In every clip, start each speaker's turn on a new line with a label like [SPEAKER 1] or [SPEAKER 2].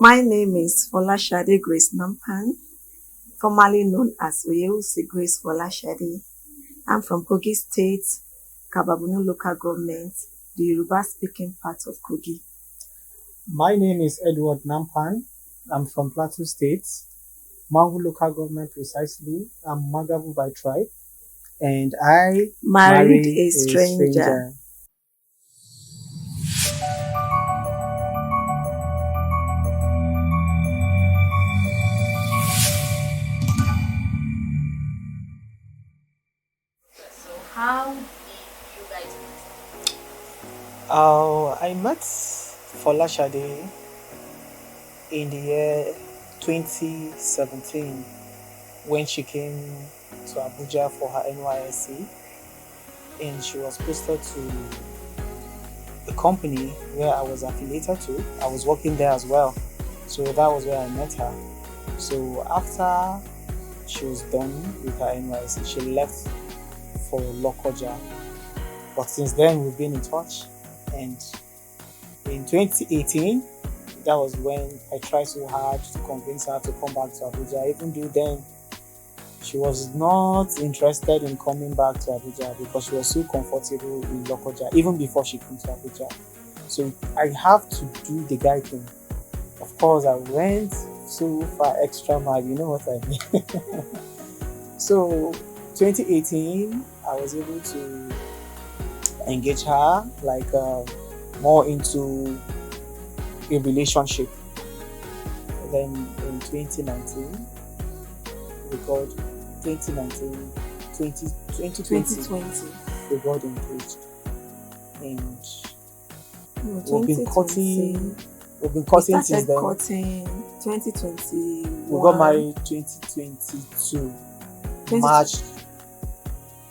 [SPEAKER 1] My name is Folashade Grace Nampan, formerly known as Oyewusi Grace Folashade. I'm from Kogi State, Kababunu local government, the Yoruba speaking part of Kogi.
[SPEAKER 2] My name is Edward Nampan. I'm from Plateau State, Mangu local government precisely. I'm Magabu by tribe, and I
[SPEAKER 1] Married
[SPEAKER 2] married
[SPEAKER 1] a
[SPEAKER 2] a
[SPEAKER 1] stranger.
[SPEAKER 2] stranger.
[SPEAKER 3] So how did you guys meet?
[SPEAKER 2] I met Folashade in the year 2017 when she came to Abuja for her NYSC, and she was posted to a company where I was affiliated to. I was working there as well. So that was where I met her. So after she was done with her NYC, she left for Lokoja. But since then, we've been in touch. And in 2018, that was when I tried so hard to convince her to come back to Abuja, even though then she was not interested in coming back to Abuja because she was so comfortable in Lokoja, even before she came to Abuja. So I have to do the guy thing. Of course, I went so far extra mile, you know what I mean. So 2018, I was able to engage her more into a relationship. Then in 2019, we got 2019, 2020,
[SPEAKER 1] 2020.
[SPEAKER 2] we got engaged, and
[SPEAKER 1] No,
[SPEAKER 2] we've been
[SPEAKER 1] 2020.
[SPEAKER 2] cutting. We've been
[SPEAKER 1] We
[SPEAKER 2] cutting since
[SPEAKER 1] started
[SPEAKER 2] then.
[SPEAKER 1] cutting 2021.
[SPEAKER 2] We got married 2022,
[SPEAKER 1] 20
[SPEAKER 2] March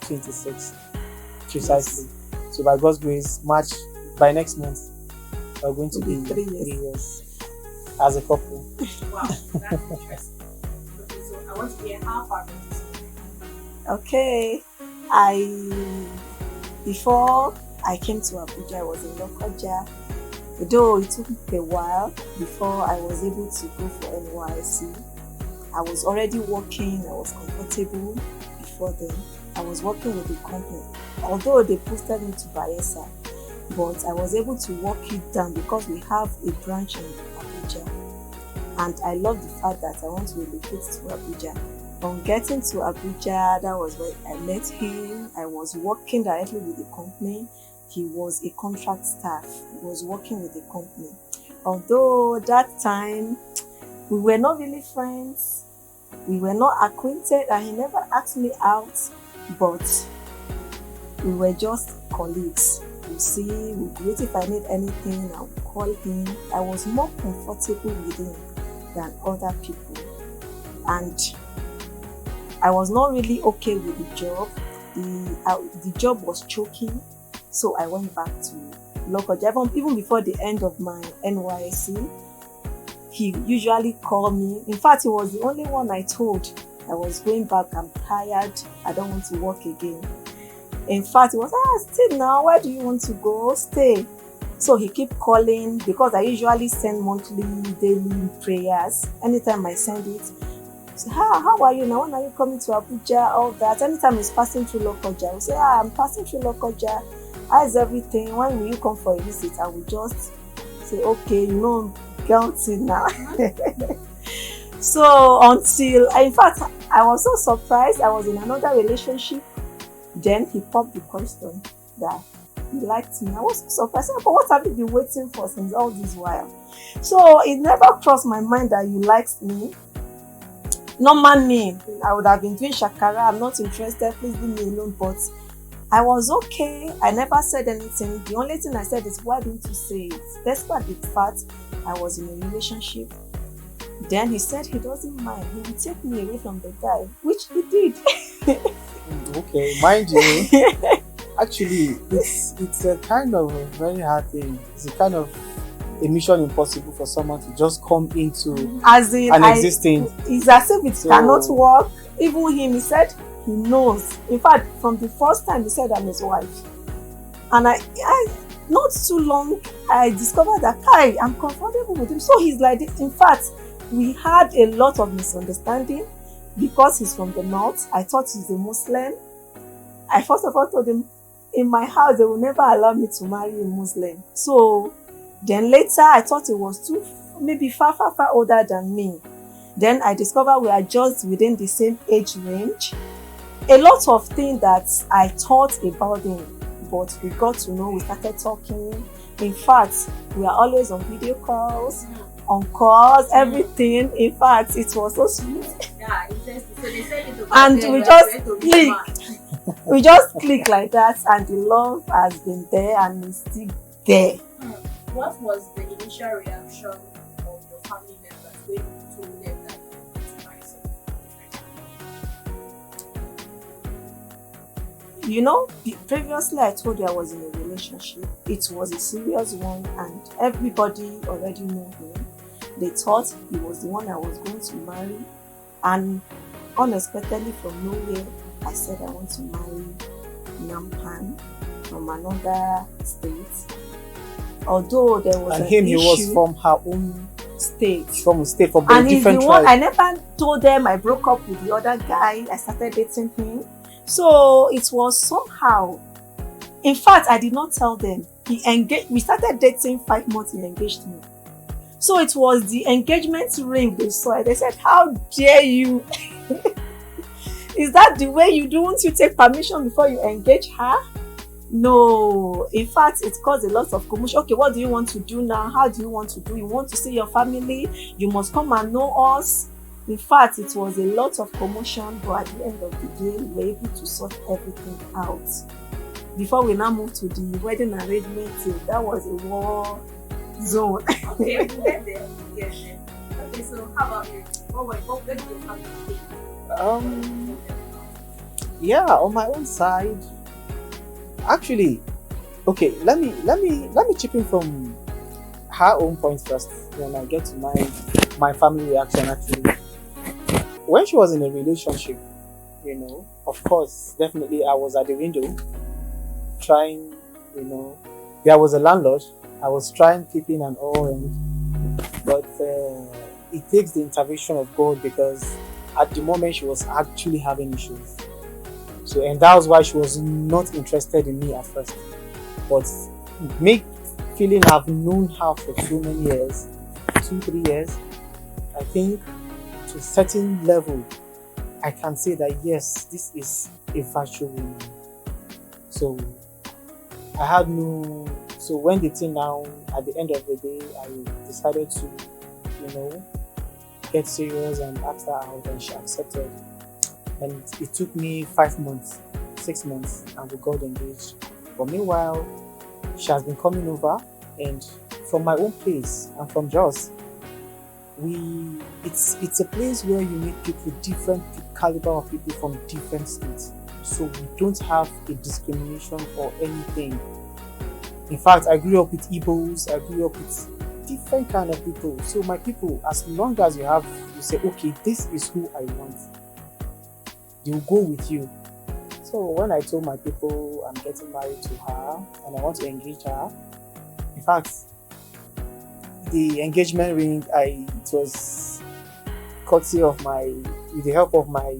[SPEAKER 2] 26th, precisely. So by God's grace, by next month, we're going to
[SPEAKER 1] Will
[SPEAKER 2] be
[SPEAKER 1] be 3 years.
[SPEAKER 2] 3 years as a couple.
[SPEAKER 3] Wow, that's interesting. Okay, so I want to hear how far from this.
[SPEAKER 1] Okay. Before I came to Abuja, I was in Lokoja. Though it took a while before I was able to go for NYC. I was already working, I was comfortable before then. I was working with the company. Although they posted me to Bayelsa, but I was able to work it down because we have a branch in Abuja. And I love the fact that I want to relocate to Abuja. On getting to Abuja, that was when I met him. I was working directly with the company. He was a contract staff. He was working with the company. Although that time, we were not really friends. We were not acquainted, and he never asked me out, but we were just colleagues. We see, we greet if I need anything, I would call him. I was more comfortable with him than other people. And I was not really okay with the job. The job was choking, so I went back to Lokoja. Even before the end of my NYSC, he usually called me. In fact, he was the only one I told I was going back. I'm tired. I don't want to work again. In fact, he was, stay now. Where do you want to go? Stay. So he kept calling because I usually send monthly, daily prayers. Anytime I send it, say, how are you now? When are you coming to Abuja? All that. Anytime he's passing through Lokoja, we say, I'm passing through Lokoja. How's everything? When will you come for a visit? I will just say, okay, guilty now. So in fact, I was so surprised. I was in another relationship. Then he popped the question that he liked me. I was so surprised. But what have you been waiting for since all this while? So it never crossed my mind that you liked me. Normal me, I would have been doing shakara. I'm not interested. Please leave me alone. But I was okay. I never said anything. The only thing I said is, why didn't you say it? Despite the fact I was in a relationship. Then he said he doesn't mind. He will take me away from the guy, which he did.
[SPEAKER 2] Okay, mind you, actually, it's a kind of a very hard thing. It's a kind of a mission impossible for someone to just come into
[SPEAKER 1] As in,
[SPEAKER 2] an existing.
[SPEAKER 1] It's as if it cannot work. Even him, he said he knows. In fact, from the first time he said I'm his wife. And I not too long, I discovered that I'm comfortable with him. So he's like this. In fact, we had a lot of misunderstanding because he's from the north. I thought he's a Muslim. I first of all told him, in my house, they will never allow me to marry a Muslim. So then later, I thought he was too, maybe far older than me. Then I discovered we are just within the same age range. A lot of things that I thought about him, but we got to know, we started talking. In fact, we are always on video calls, on calls, everything. In fact, it was so sweet.
[SPEAKER 3] Yeah, interesting. So they said it
[SPEAKER 1] And we just click. We just click like that, and the love has been there and is still there.
[SPEAKER 3] What was the initial reaction of your family members when you told them that you wanted to marry someone?
[SPEAKER 1] You know, previously I told you I was in a relationship. It was a serious one, and everybody already knew him. They thought he was the one I was going to marry, and unexpectedly from nowhere, I said I want to marry Nampan from another state. Although there was
[SPEAKER 2] And
[SPEAKER 1] an
[SPEAKER 2] him, he was
[SPEAKER 1] issue,
[SPEAKER 2] from her own
[SPEAKER 1] state.
[SPEAKER 2] from a state, from a
[SPEAKER 1] And he's the
[SPEAKER 2] different
[SPEAKER 1] one,
[SPEAKER 2] tribe.
[SPEAKER 1] I never told them I broke up with the other guy. I started dating him. So it was somehow. In fact, I did not tell them. We started dating 5 months, he engaged me. So it was the engagement ring they saw. They said, how dare you? Is that the way you do? Won't you take permission before you engage her? No. In fact, it caused a lot of commotion. Okay, what do you want to do now? How do you want to do? You want to see your family? You must come and know us. In fact, it was a lot of commotion, but at the end of the day, we were able to sort everything out. Before we now moved to the wedding arrangement, that was a war zone.
[SPEAKER 3] Okay, we'll get there. Okay, so how about you? What did your family think?
[SPEAKER 2] Yeah, on my own side, actually, okay, let me chip in from her own point first, then I get to my family reaction. Actually, when she was in a relationship, you know, of course, definitely I was at the window trying, you know, there was a landlord, I was trying keeping and all, but it takes the intervention of God, because at the moment she was actually having issues. So, and that was why she was not interested in me at first. But me feeling I've known her for so many years, 2-3 years, I think to a certain level, I can say that yes, this is a virtual woman. So I had no. So when the thing now, at the end of the day, I decided to, you know, get serious and asked her out, and she accepted. And it took me 5 months, 6 months, and we got engaged. But meanwhile, she has been coming over, and from my own place, I'm from Jos. It's a place where you meet people, different caliber of people from different states. So we don't have a discrimination or anything. In fact, I grew up with Igbos, I grew up with different kind of people. So my people, as long as you say, okay, this is who I want, they will go with you. So when I told my people I'm getting married to her and I want to engage her, in fact, the engagement ring, it was courtesy of with the help of my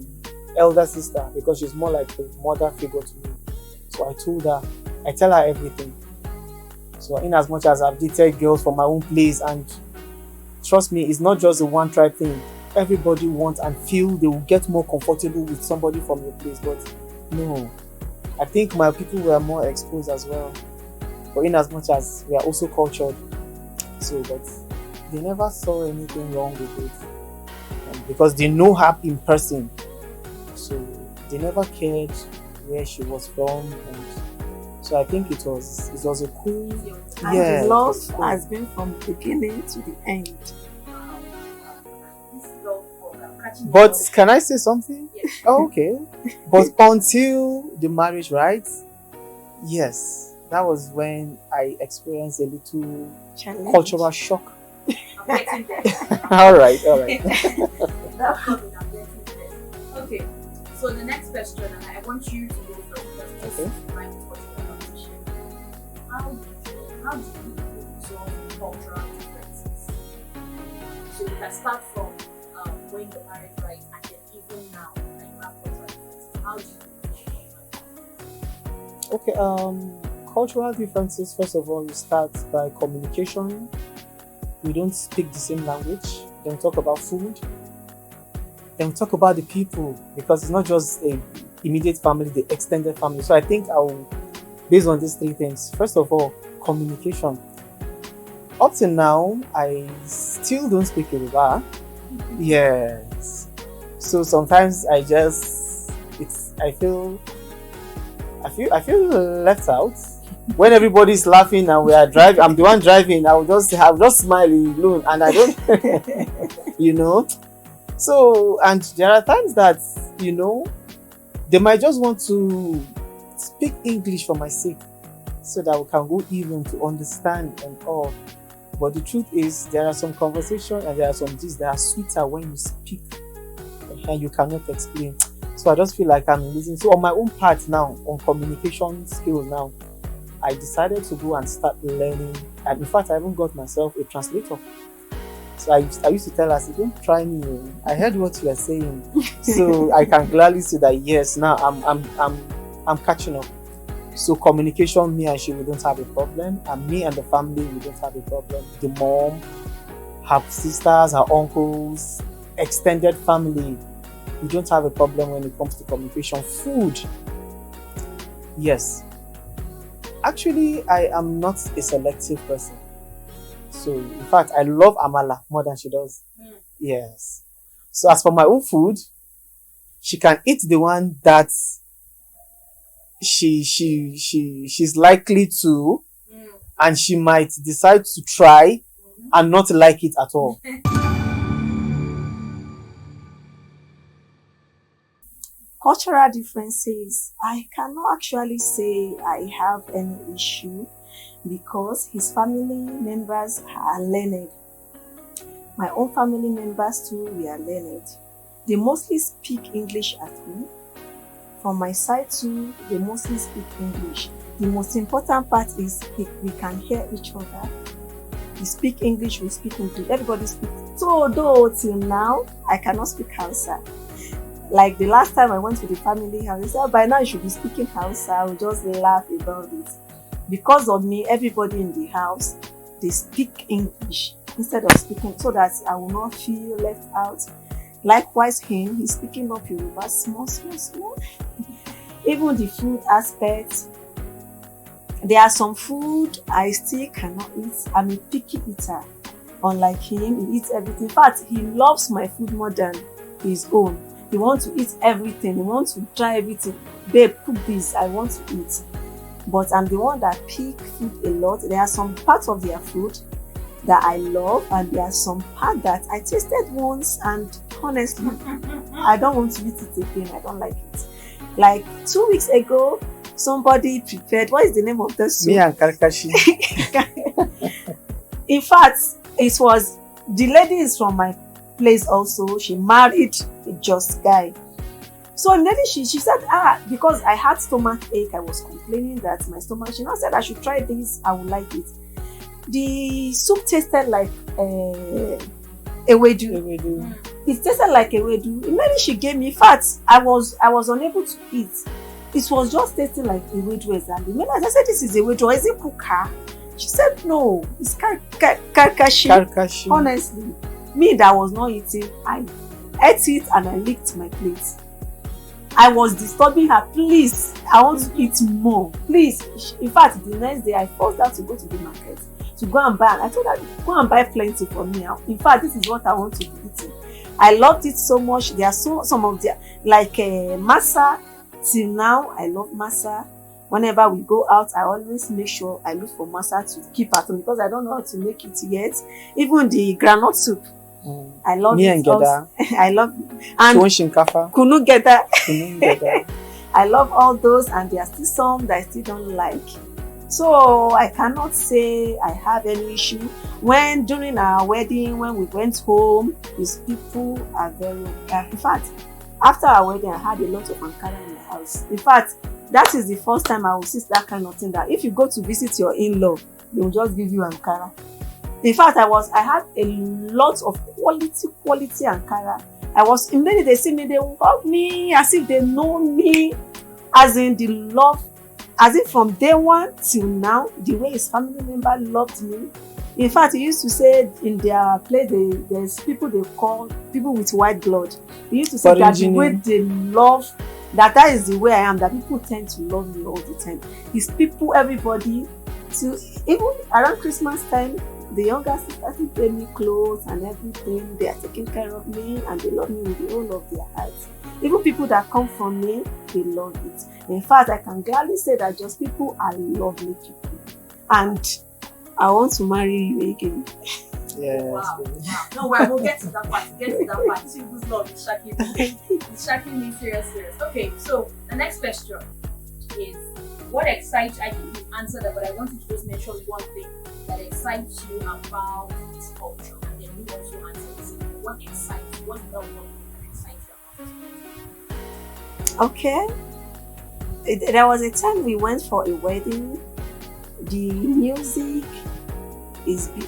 [SPEAKER 2] elder sister, because she's more like a mother figure to me. So I tell her everything. So in as much as I've dated girls from my own place, and trust me, it's not just a one tribe thing. Everybody wants and feel they will get more comfortable with somebody from your place, but no. I think my people were more exposed as well. But in as much as we are also cultured, so but they never saw anything wrong with it, because they know her in person. So they never cared where she was from, and so I think it was a cool.
[SPEAKER 1] And
[SPEAKER 2] Yeah,
[SPEAKER 1] the love
[SPEAKER 2] cool.
[SPEAKER 1] has been from the beginning to the end.
[SPEAKER 2] But can I say something?
[SPEAKER 3] Yes.
[SPEAKER 2] Oh, okay. But until the marriage, right? Yes, that was when I experienced a little
[SPEAKER 1] Challenge.
[SPEAKER 2] cultural shock.
[SPEAKER 3] I'm getting there.
[SPEAKER 2] all right.
[SPEAKER 3] That's coming, I'm getting there. Okay, so the next question, and I want you to go first, because this
[SPEAKER 2] Okay.
[SPEAKER 3] is my question about the show. How did you how do you resolve cultural differences? So we can start from when you're married, right, and then even now that you have cultural differences. How do you resolve them?
[SPEAKER 2] Okay, cultural differences, first of all, you start by communication. We don't speak the same language. Then we talk about food. Then we talk about the people, because it's not just the immediate family, the extended family. So I think I'll, based on these three things, first of all, communication. Up till now, I still don't speak Yoruba. Yes. So sometimes I feel left out. When everybody's laughing and we are driving, I'm the one driving. I'll just smile alone, and I don't, you know. So, and there are times that, they might just want to speak English for my sake, so that we can go even to understand and all. But the truth is, there are some conversations and there are some things that are sweeter when you speak and you cannot explain. So I just feel like I'm losing. So on my own part now, on communication skills now, I decided to go and start learning. And in fact, I even got myself a translator. So I used to tell her, don't try me. I heard what you are saying. So I can gladly say that yes, now I'm catching up. So communication, me and she, we don't have a problem. And me and the family, we don't have a problem. The mom, her sisters, her uncles, extended family, we don't have a problem when it comes to communication. Food, yes. Actually, I am not a selective person. So, in fact, I love amala more than she does. Yes. So, as for my own food, she can eat the one that she's likely to, and she might decide to try and not like it at all.
[SPEAKER 1] Cultural differences, I cannot actually say I have any issue because his family members are learned. My own family members too, we are learned. They mostly speak English at home. From my side too, they mostly speak English. The most important part is we can hear each other. We speak English, we speak English. Everybody speaks. So though till now, I cannot speak Hausa. Like the last time I went to the family house, they said, by now you should be speaking Hausa. I will just laugh about it. Because of me, everybody in the house, they speak English instead of speaking, so that I will not feel left out. Likewise, he's picking up Yoruba small. Even the food aspect, there are some food I still cannot eat. I'm a picky eater. Unlike him, he eats everything. In fact, he loves my food more than his own. He wants to eat everything. He wants to try everything. Babe, cook this. I want to eat. But I'm the one that pick food a lot. There are some parts of their food that I love, and there are some parts that I tasted once, and honestly, I don't want to eat it again. I don't like it. Like 2 weeks ago, somebody prepared, what is the name of the soup?
[SPEAKER 2] Me and Karkashi.
[SPEAKER 1] In fact, it was, the lady is from my place also. She married a just guy. So immediately she said, because I had stomach ache, I was complaining that my stomach, she now said I should try this, I would like it. The soup tasted like ewedu. It tasted like ewedu. Immediately she gave me, in fact, I was unable to eat. It was just tasting like ewedu exactly. I said, this is ewedu, is it kuka? She said, no, it's karkashi. Honestly, me that was not eating, I ate it and I licked my plate. I was disturbing her, please, I want to eat more, please. In fact, the next day I forced her to go to the market to go and buy. I told her, go and buy plenty for me. In fact, this is what I want to be eating. I loved it so much. There are some of the, like masa. Till now, I love masa. Whenever we go out, I always make sure I look for masa to keep at home because I don't know how to make it yet. Even the groundnut soup. I love it. I love it. And kunu geda. I love all those, and there are still some that I still don't like. So I cannot say I have any issue. When during our wedding, when we went home, these people are very. In fact, after our wedding, I had a lot of Ankara in the house. In fact, that is the first time I will see that kind of thing. That if you go to visit your in-law, they will just give you Ankara. In fact, I had a lot of quality Ankara. Immediately they see me, they will hug me as if they know me, as in the love, as if from day one till now, the way his family member loved me. In fact, he used to say in their place, there's people they call people with white blood. He used to say that the way they love, that is the way I am, that people tend to love me all the time. It's people, everybody, even around Christmas time, the younger sisters pay me clothes and everything. They are taking care of me and they love me with the whole of their hearts. Even people that come from me, they love it. In fact, I can gladly say that just people are lovely people. And I want to marry you again.
[SPEAKER 2] Yes.
[SPEAKER 3] Wow. No, we'll get to that part. Chibu's love is shocking me. It's shocking me, serious. Okay, so the next question is, what excites you? I think you answered that, but I want you to just mention one thing that excites you about this culture, and then you also answer this. What excites you? What's the one thing that excites you about it?
[SPEAKER 1] Okay. There was a time we went for a wedding. The music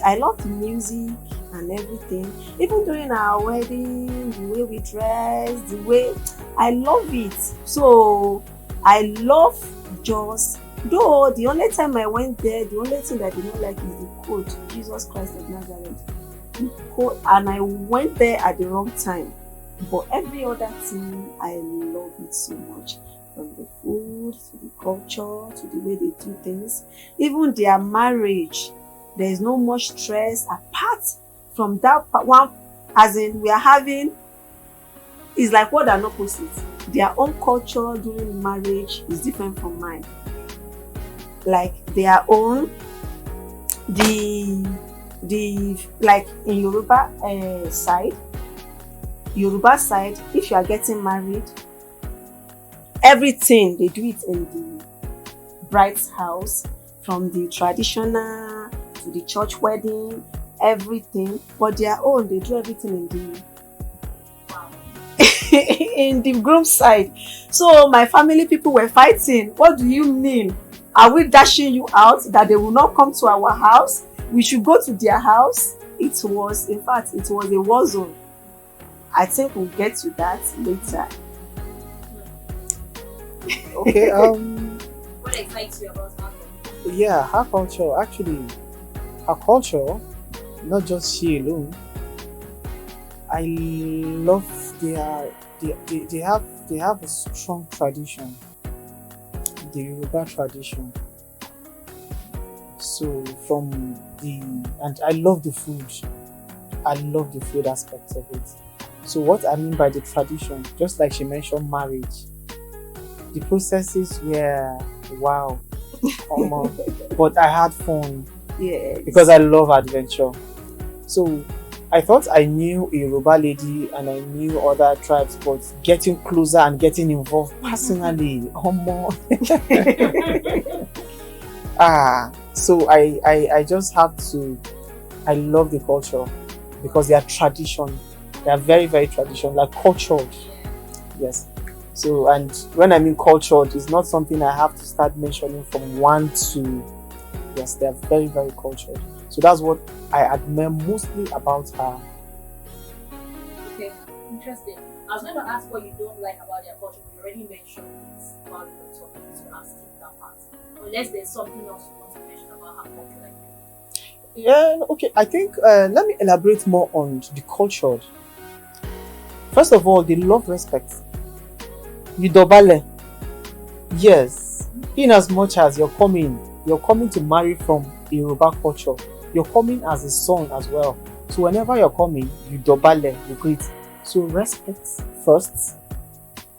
[SPEAKER 1] I love the music and everything. Even during our wedding, the way we dress, I love it. So I love Jos. Though the only time I went there, the only thing that I did not like is the code, Jesus Christ of Nazareth. The code, and I went there at the wrong time. But every other thing, I love it so much. From the food, to the culture, to the way they do things. Even their marriage, there is no much stress apart from that one, as in we are having, it's like what an opposite. Their own culture during marriage is different from mine. Like their own, the like in Yoruba side, if you are getting married, everything they do it in the bride's house, from the traditional to the church wedding, everything. But their own, they do everything in the groom side. So my family people were fighting. What do you mean? Are we dashing you out that they will not come to our house? We should go to their house. It was a war zone. I think we'll get to that later.
[SPEAKER 2] Okay.
[SPEAKER 3] What excites you about her culture?
[SPEAKER 2] Yeah, her culture. Actually, her culture, not just she alone. I love they have a strong tradition, the Yoruba tradition. So and I love the food. I love the food aspect of it. So what I mean by the tradition, just like she mentioned marriage, the processes were wow. But I had fun.
[SPEAKER 1] Yeah.
[SPEAKER 2] Because I love adventure. So I thought I knew a Yoruba lady and I knew other tribes, but getting closer and getting involved personally, so I just have to, I love the culture because they are tradition. They are very, very traditional, like cultured. Yes. So, and when I mean cultured, it's not something I have to start mentioning from one to, yes, they are very, very cultured. So that's what I admire mostly about her.
[SPEAKER 3] Okay, interesting. I was going to ask what you don't like about their culture, but you already mentioned it while you were talking, so I'll skip that part. Unless there's something else you want to mention about her culture like that.
[SPEAKER 2] Yeah, okay. I think, let me elaborate more on the culture. First of all, they love respect. You dobale. Yes. In as much as you're coming to marry from a Yoruba culture, you're coming as a son as well. So whenever you're coming, you dobale, you greet. So respect first.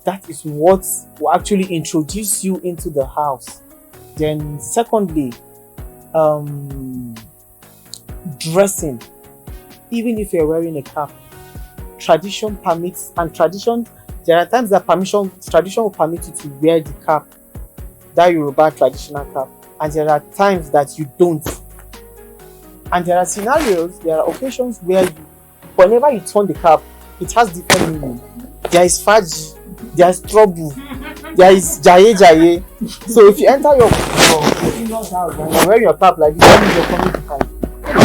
[SPEAKER 2] That is what will actually introduce you into the house. Then secondly, dressing. Even if you're wearing a cap, tradition permits, and tradition, there are times that tradition will permit you to wear the cap, that Yoruba traditional cap, and there are times that you don't. And there are scenarios, there are occasions where whenever you turn the cap, it has different meaning. There is faji, there is trouble, there is jaye. So if you enter in-laws house and you're wearing your cap like this, that means you're coming to fight.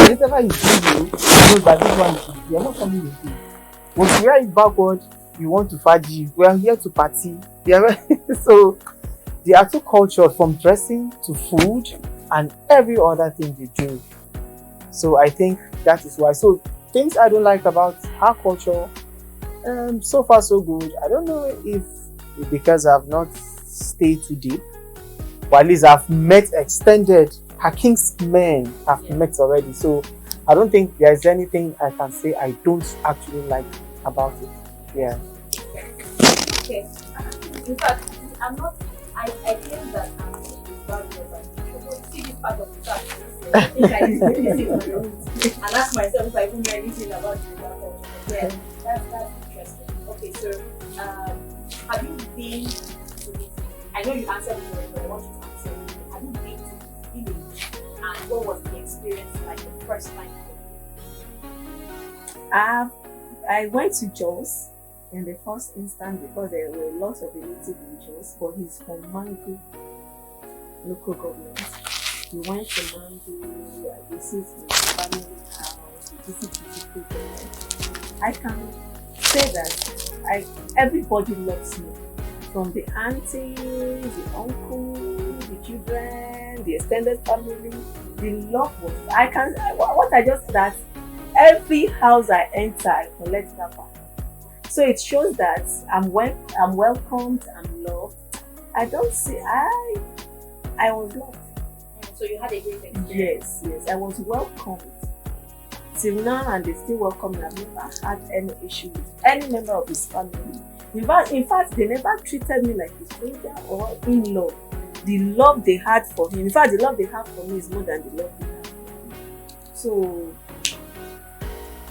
[SPEAKER 2] Whatever he gives you, he knows that this one is you're not coming with you. Once you wear it backward, you want to faji. We are here to party. So they are too cultured from dressing to food and every other thing they do. So I think that is why. So things I don't like about her culture, so far so good. I don't know if because I've not stayed too deep, but at least I've met extended her king's men I've met already. So I don't think there's anything I can say I don't actually like about it. Yeah.
[SPEAKER 3] Okay. In fact, I'm not. I claim that I'm a bad girl, but see this part of the fact. I think I need to listen on the route and ask myself if I even know anything about the culture. Yeah, that's interesting. Okay, so have you been to the? I know you answered it already, but I want you to answer it. Have you been to the village, and what was the experience like the first time?
[SPEAKER 1] I went to Jos in the first instance because there were lots of relative in Jos, but he's from Mangu local government. We went to Mangu, I visited his family house, we visited his people. I can say that everybody loves me. From the auntie, the uncle, the children, the extended family, the love was what I just that every house I enter I collect that back. So it shows that I'm welcomed, I'm loved. I don't see I was loved.
[SPEAKER 3] So you had a great experience.
[SPEAKER 1] Yes, I was welcomed. Till now, and they still welcome me. I've never had any issue with any member of his family. In fact, they never treated me like a stranger or in-law. The love they had for him, in fact, the love they have for me is more than the love they have for me. So,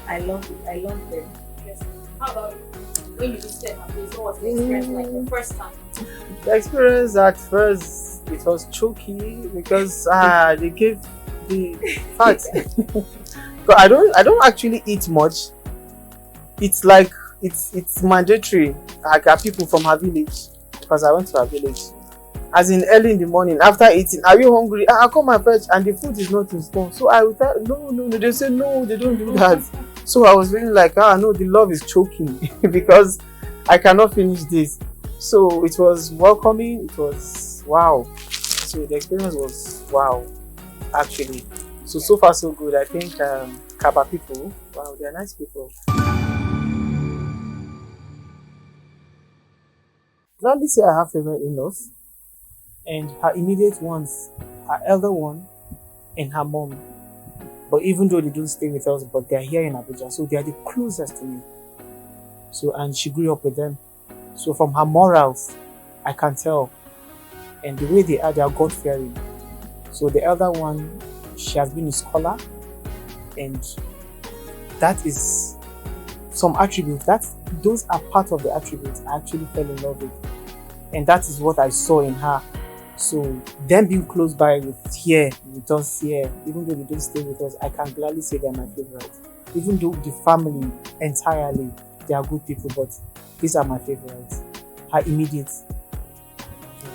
[SPEAKER 1] I love it. I love them.
[SPEAKER 3] Yes. How about when you visited my place? What was the experience like the first time?
[SPEAKER 2] The experience at first, it was choky because they gave the fat. But I don't actually eat much. It's like it's mandatory. I got people from her village because I went to her village. As in early in the morning, after eating, are you hungry? I come and fetch, and the food is not in store. So I would tell, no. They say no, they don't do that. So I was feeling like, no, the love is choking because I cannot finish this. So it was welcoming. It was wow. So the experience was wow, actually. So far so good. I think Kaba people, wow, they are nice people. Gladly say I have favorite in-laws, and her immediate ones, her elder one, and her mom. But even though they don't stay with us, but they are here in Abuja, so they are the closest to me. So and she grew up with them. So from her morals, I can tell, and the way they are God-fearing. So the elder one, she has been a scholar, and that is some attributes. Those are part of the attributes I actually fell in love with, and that is what I saw in her. So them being close by with us here, even though they don't stay with us, I can gladly say they're my favorites. Even though the family entirely, they are good people, but these are my favorites. Her immediate.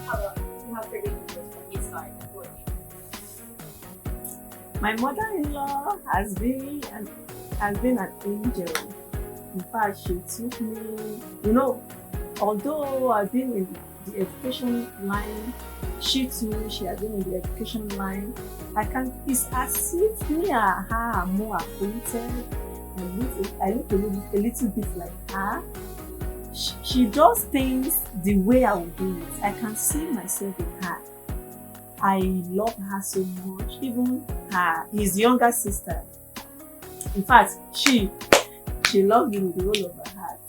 [SPEAKER 3] How about you have favorite in-laws from his side?
[SPEAKER 1] My mother-in-law has been an angel. In fact, she took me, although I've been in the education line, she has been in the education line. It's as if me and her are more acquainted. I look a little bit like her. She does things the way I would do it. I can see myself in her. I love her so much. Even his younger sister. In fact, she loves me with the whole of her heart.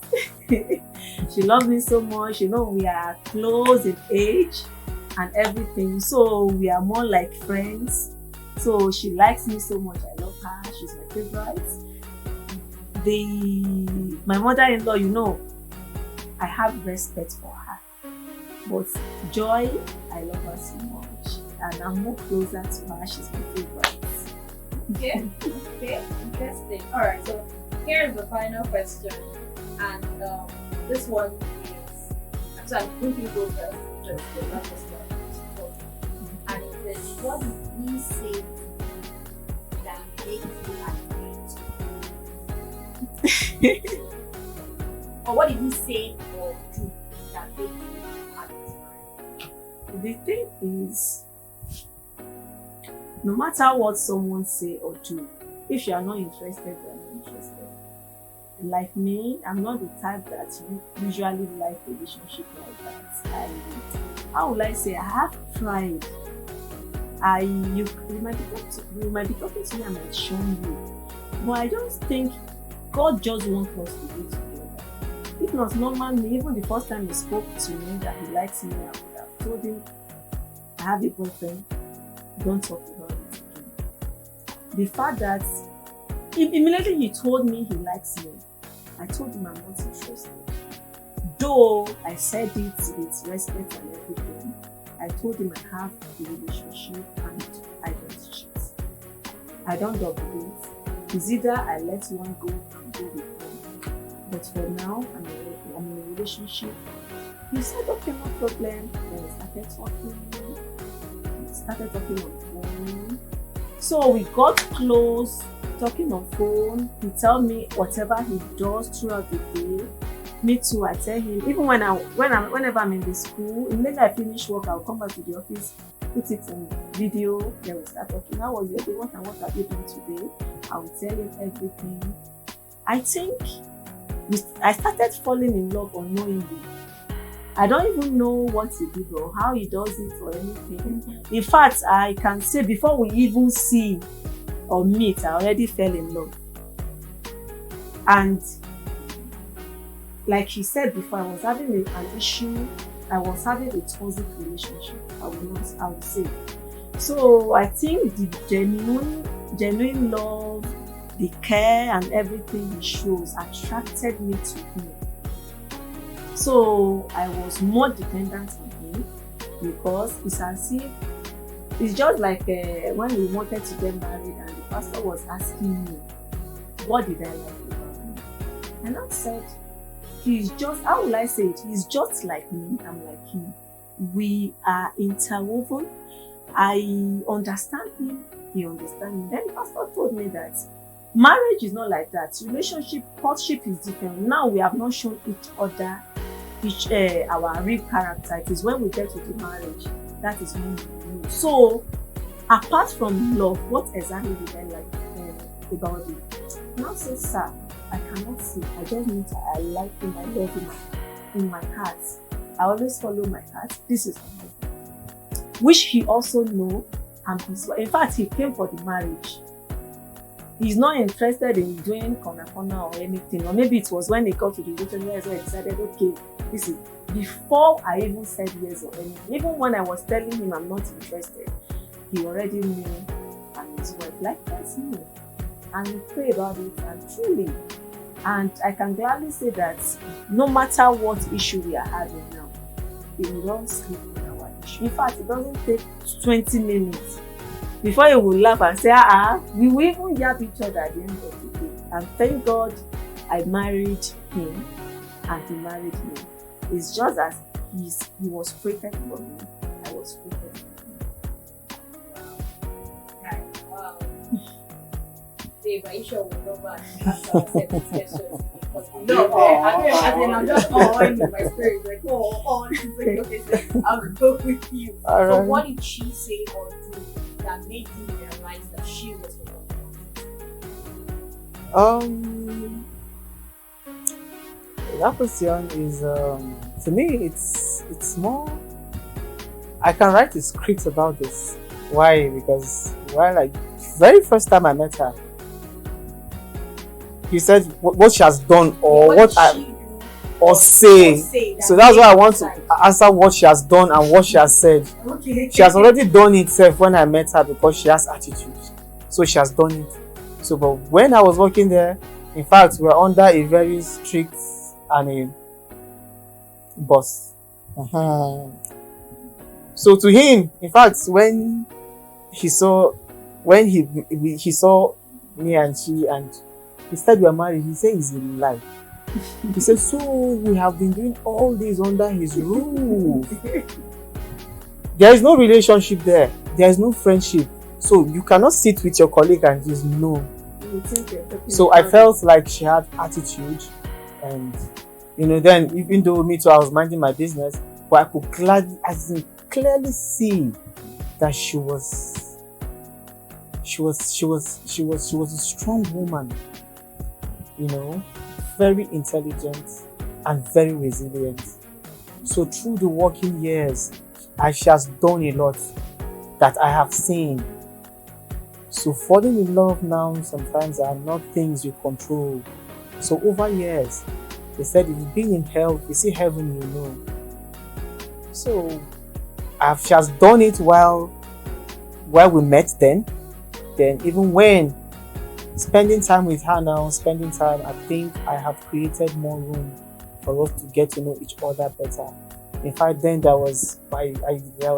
[SPEAKER 1] She loves me so much. We are close in age and everything. So we are more like friends. So she likes me so much. I love her. She's my favorite. My mother-in-law, I have respect for her. But Joy, I love her so much. And I'm more closer to her. She's my favorite.
[SPEAKER 3] Okay, interesting. Alright, so here's the final question. And this one is, I'm thinking go first because the last question. And then what did he say that made you agree to? Or what did he say or do that made you agree to?
[SPEAKER 1] The thing is, no matter what someone say or do, if you are not interested, you are not interested. Like me, I'm not the type that usually like relationship like that. How will I say? I have tried. You might be talking to me, I might show you, but I just think God just wants us to be together. If not normally, even the first time he spoke to me that he likes me, I would have told him I have a boyfriend. Don't talk about it again. The fact that immediately he told me he likes me, I told him I'm not interested. Though I said it with respect and everything, I told him I have a relationship and I don't cheat. I don't double date. It's either I let one go and go with one. But for now, I'm in a relationship. He said, okay, no problem. Then we started talking on the phone. So we got close, talking on phone. He tell me whatever he does throughout the day. Me too, I tell him. Even whenever I'm in the school, immediately I finish work, I'll come back to the office, put it on video, then we start talking. How was your day? What have you done today? I will tell him everything. I think I started falling in love unknowingly. I don't even know what he did or how he does it or anything. In fact, I can say before we even see or meet, I already fell in love. And like he said before, I was having an issue. I was having a toxic relationship. I would say. So I think the genuine love, the care and everything he shows attracted me to him. So I was more dependent on him because it's as if it's just like when we wanted to get married and the pastor was asking me, what did I like about him? And I said, he's just, how will I say it? He's just like me, I'm like him. We are interwoven. I understand him, he understands me. Then the pastor told me that marriage is not like that. Relationship, courtship is different. Now we have not shown each other our real character. It is when we get to the marriage that is when we know. So apart from love, what exactly did I like about it? Now say, sir, I cannot say. I just know that I like him, I love him in my heart. I always follow my heart. This is my husband, which he also know. And in fact, he came for the marriage. He's not interested in doing corner or anything. Or maybe it was when they got to the written where I decided, okay, this is before I even said yes or anything. Even when I was telling him I'm not interested, he already knew, and his wife likewise knew. And we pray about it, and truly. And I can gladly say that no matter what issue we are having now, we will not sleep on our issue. In fact, it doesn't take 20 minutes before you will laugh and say, we will even yap each other at the end of the day. And thank God I married him and he married me. It's just as he was created for me, I was created for him.
[SPEAKER 3] Wow. Babe, are you sure we'll go back and ask ourselves this question? Because I'm just in my spirit, like, like, okay, so I'll go with you.
[SPEAKER 2] All
[SPEAKER 3] So
[SPEAKER 2] right.
[SPEAKER 3] what did she say or do that made you realize that she was the one?
[SPEAKER 2] That question is to me it's more. I can write a script about this. Why? Because like very first time I met her, he said what she has done or what I
[SPEAKER 3] she do
[SPEAKER 2] or say. So that's why I want to answer what she has done and what she has said.
[SPEAKER 3] Okay.
[SPEAKER 2] She has already done it herself when I met her because she has attitude. So she has done it. So but when I was working there, in fact, we were under a very strict and a boss. So to him, in fact, when he saw he saw me and she and he said we are married, he said it's a lie. He said, so we have been doing all this under his roof. There is no relationship there. There is no friendship. So you cannot sit with your colleague and just know.
[SPEAKER 1] You think you're talking
[SPEAKER 2] So I
[SPEAKER 1] about
[SPEAKER 2] felt like she had attitude, and then even though me too, I was minding my business, but I could clearly see that she was a strong woman, very intelligent and very resilient. So through the working years, she has done a lot that I have seen. So falling in love now sometimes are not things you control. So over years, they said if you've been in hell, if you see heaven, you know. So she has done it while we met then. Then even when spending time with her now, I think I have created more room for us to get to know each other better. In fact, then there was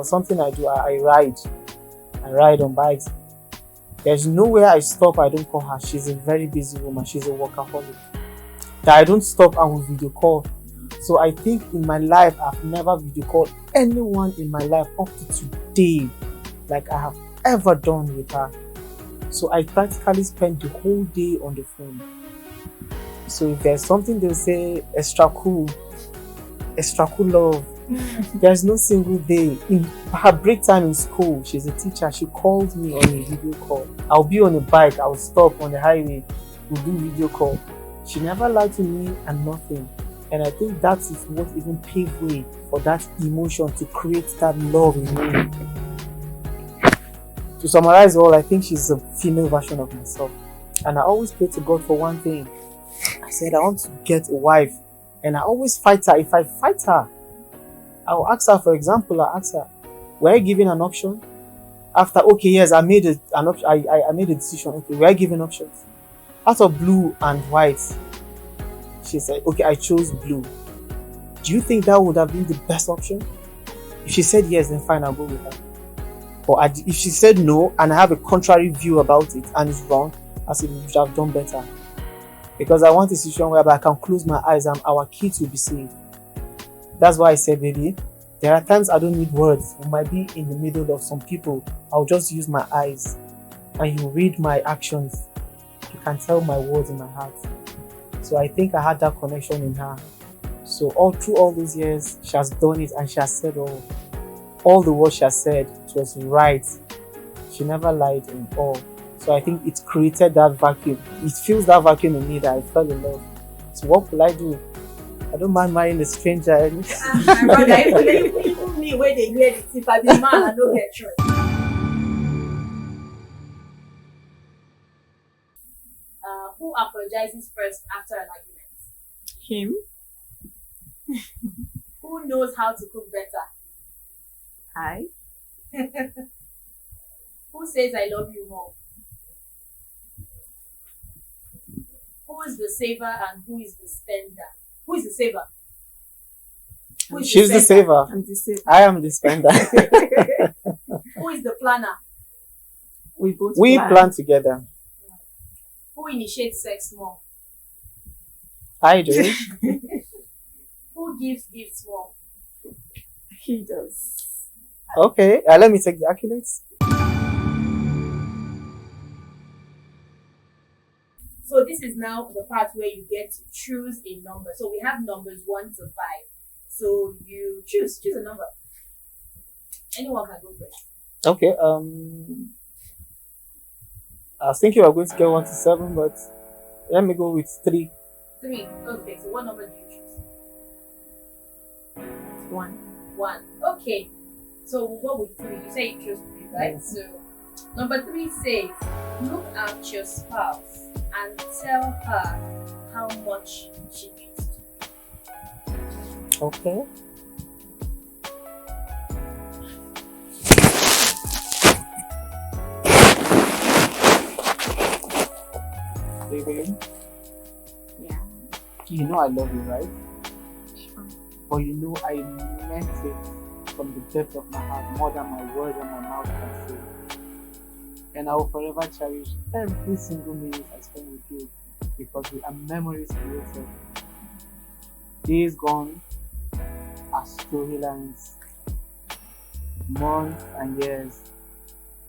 [SPEAKER 2] something I do. I ride on bikes. There's nowhere I stop I don't call her. She's a very busy woman. She's a workaholic. That I don't stop and will video call. So I think in my life I've never video called anyone in my life up to today like I have ever done with her. So I practically spend the whole day on the phone. So if there's something they'll say extra cool love. There's no single day. In her break time in school, she's a teacher. She called me on a video call. I'll be on a bike. I'll stop on the highway. We'll do video call. She never lied to me and nothing. And I think that is what even paved way for that emotion to create that love in me. To summarize all, I think she's a female version of myself. And I always pray to God for one thing. I said I want to get a wife. And I always fight her. If I fight her, I'll ask her, for example, were you given an option? After, okay, yes, I made an option. I made a decision. Okay, were you given options? Out of blue and white, she said, okay, I chose blue. Do you think that would have been the best option? If she said yes, then fine, I'll go with her. But if she said no, and I have a contrary view about it, and it's wrong, I said, we should have done better. Because I want a situation whereby I can close my eyes and our kids will be safe. That's why I said, baby, there are times I don't need words. We might be in the middle of some people. I'll just use my eyes and you read my actions. You can tell my words in my heart. So I think I had that connection in her. So through all those years, she has done it and she has said all the words she has said. It was right. She never lied in all. So I think it created that vacuum. It fills that vacuum in me that I fell in love. So what will I do? I don't mind marrying a stranger.
[SPEAKER 3] My brother, even me when they hear it, if I be man, I don't get choice. Who apologizes first after an argument?
[SPEAKER 1] him.
[SPEAKER 3] Who knows how to cook better?
[SPEAKER 1] I.
[SPEAKER 3] Who says I love you more? Who is the saver and who is the spender? Who is the saver? Who is
[SPEAKER 2] She's the saver.
[SPEAKER 1] I'm the same.
[SPEAKER 2] I am the spender.
[SPEAKER 3] Who is the planner?
[SPEAKER 1] We both
[SPEAKER 2] We plan together.
[SPEAKER 3] Who initiates sex more?
[SPEAKER 2] I do.
[SPEAKER 3] Who gives gifts more?
[SPEAKER 1] He does.
[SPEAKER 2] Okay, let me take the accolades.
[SPEAKER 3] So this is now the part where you get to choose a number. So we have numbers 1 to 5. So you choose a number. Anyone can go first.
[SPEAKER 2] Okay, I was thinking we were going to get 1 to 7, but let me go with 3.
[SPEAKER 3] 3. Okay, so what number do you choose?
[SPEAKER 1] 1.
[SPEAKER 3] 1. Okay. So we'll go with 3. You say you chose 3, right?
[SPEAKER 2] Yes.
[SPEAKER 3] So number 3 says, look at your spouse and tell her how much she means to you.
[SPEAKER 2] Okay. Baby,
[SPEAKER 1] Yeah.
[SPEAKER 2] you know I love you, right?
[SPEAKER 1] Sure.
[SPEAKER 2] But you know I meant it from the depth of my heart more than my words and my mouth can say. And I will forever cherish every single minute I spend with you because we are memories created. Days gone are storylines months and years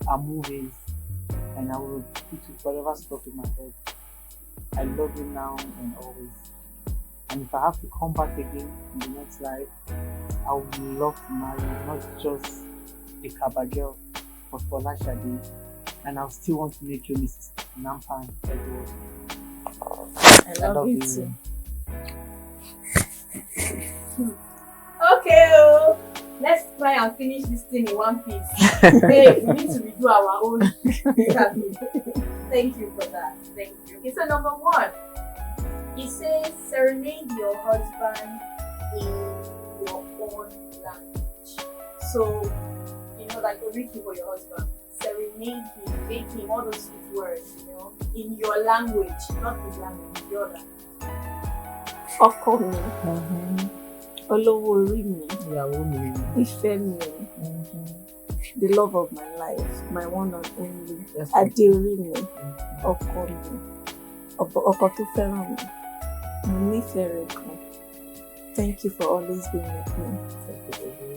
[SPEAKER 2] are movies, and I will it will forever stuck in my head. I love you now and always. And if I have to come back again in the next life, I would love to marry not just a Kaba girl, but for Lashadi. And I still want to make you Mrs. Nampan Edward.
[SPEAKER 1] I
[SPEAKER 2] I
[SPEAKER 1] love
[SPEAKER 2] love
[SPEAKER 1] you
[SPEAKER 2] you.
[SPEAKER 1] too.
[SPEAKER 3] Okay, oh, let's try and finish this thing in one piece. Hey, we need to redo our own interview. Thank you for that. Thank you. Okay, so number one, it says serenade your husband in your own language. So, like Oriki for your husband, serenade him, make him all those sweet words, in your language, not his language, your language.
[SPEAKER 1] Ọkọ mi, olówó orí mi,
[SPEAKER 2] Ìyàwó mi.
[SPEAKER 1] ìfẹ́ mi, the love of my life, my one and only.
[SPEAKER 2] Yes,
[SPEAKER 1] Adé orí mi, ọkọ mi, ọkọ tó fẹ́ràn mi. Mo nífẹ̀ẹ́ rẹ̀ gan. Thank you for always being with me.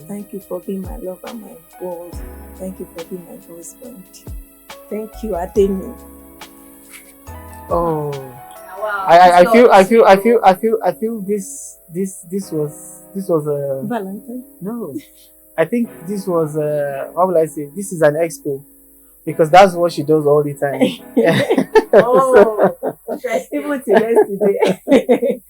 [SPEAKER 1] Thank you for being my love and my world. Thank you for being my husband. Thank you, Ademi.
[SPEAKER 2] Oh.
[SPEAKER 3] Wow.
[SPEAKER 2] I feel this was a
[SPEAKER 1] Valentine.
[SPEAKER 2] no. I think this was what will I say? This is an expo because that's what she does all the time.
[SPEAKER 3] Oh, interesting.
[SPEAKER 1] Even till yesterday.